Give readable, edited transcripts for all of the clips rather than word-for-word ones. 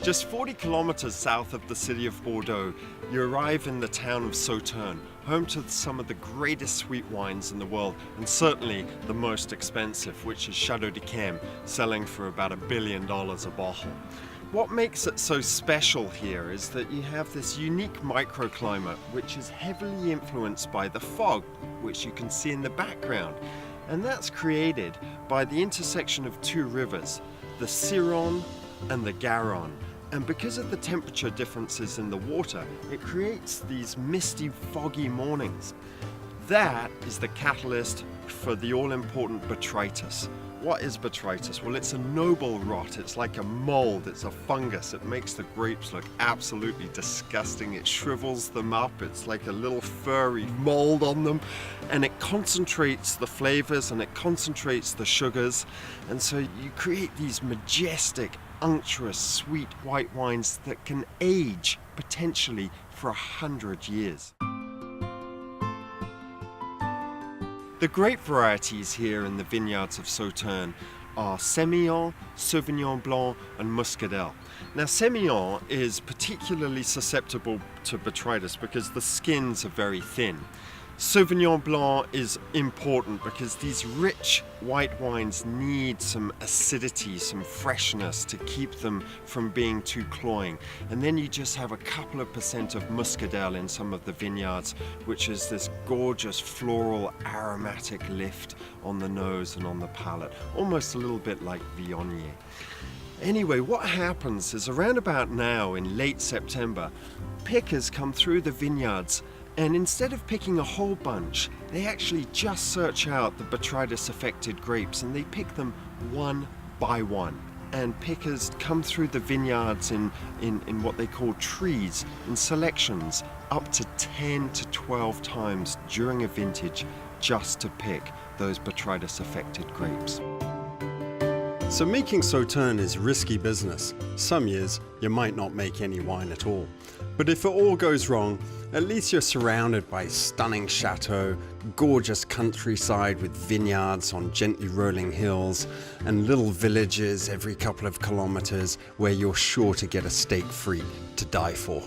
Just 40 kilometers south of the city of Bordeaux, you arrive in the town of Sauternes, home to some of the greatest sweet wines in the world, and certainly the most expensive, which is Chateau d'Yquem, selling for about $1 billion a bottle. What makes it so special here is that you have this unique microclimate, which is heavily influenced by the fog, which you can see in the background. And that's created by the intersection of two rivers, the Sauternes and the Garonne. And because of the temperature differences in the water, it creates these misty, foggy mornings. That is the catalyst for the all-important botrytis. What is botrytis? Well, it's a noble rot. It's like a mold. It's a fungus. It makes the grapes look absolutely disgusting. It shrivels them up. It's like a little furry mold on them. And it concentrates the flavors and it concentrates the sugars. And so you create these majestic, unctuous, sweet white wines that can age potentially for 100 years. The grape varieties here in the vineyards of Sauternes are Sémillon, Sauvignon Blanc and Muscadel. Now Sémillon is particularly susceptible to botrytis because the skins are very thin. Sauvignon Blanc is important because these rich white wines need some acidity, some freshness to keep them from being too cloying. And then you just have a couple of percent of Muscadel in some of the vineyards, which is this gorgeous floral aromatic lift on the nose and on the palate, almost a little bit like Viognier. Anyway, what happens is around about now in late September, pickers come through the vineyards. And instead of picking a whole bunch, they actually just search out the botrytis-affected grapes and they pick them one by one. And pickers come through the vineyards in what they call trees, in selections, up to 10 to 12 times during a vintage just to pick those botrytis-affected grapes. So making Sauternes is risky business. Some years you might not make any wine at all. But if it all goes wrong, at least you're surrounded by stunning chateaux, gorgeous countryside with vineyards on gently rolling hills, and little villages every couple of kilometers where you're sure to get a steak free to die for.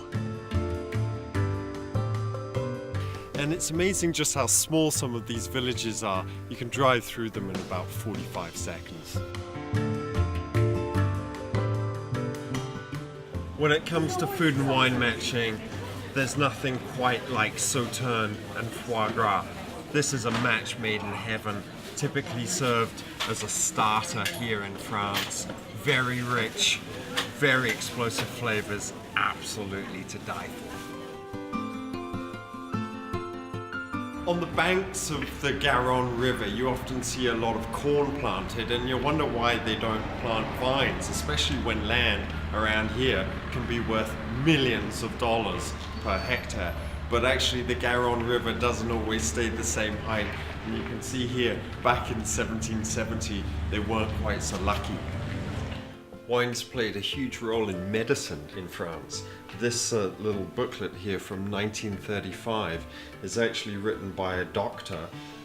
And it's amazing just how small some of these villages are. You can drive through them in about 45 seconds. When it comes to food and wine matching, there's nothing quite like Sauternes and foie gras. This is a match made in heaven, typically served as a starter here in France. Very rich, very explosive flavors, absolutely to die for. On the banks of the Garonne River, you often see a lot of corn planted, and you wonder why they don't plant vines, especially when land around here can be worth millions of dollars per hectare. But actually the Garonne River doesn't always stay the same height. And you can see here, back in 1770, they weren't quite so lucky. Wines played a huge role in medicine in France. This little booklet here from 1935 is actually written by a doctor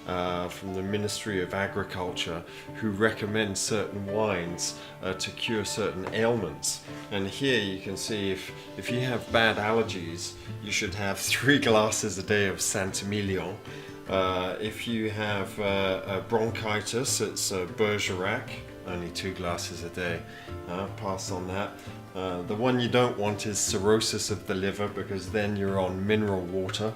from the Ministry of Agriculture who recommends certain wines to cure certain ailments. And here you can see if you have bad allergies, you should have 3 glasses a day of Saint-Emilion. If you have bronchitis, it's Bergerac. Only 2 glasses a day. Pass on that. The one you don't want is cirrhosis of the liver, because then you're on mineral water.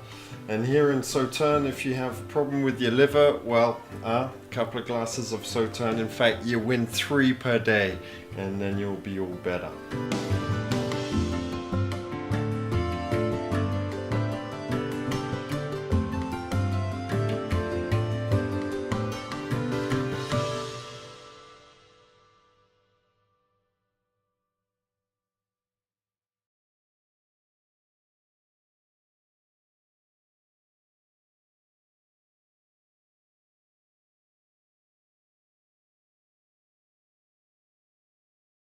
And here in Sauternes, if you have a problem with your liver, well, a couple of glasses of Sauternes. In fact, you win 3 per day, and then you'll be all better.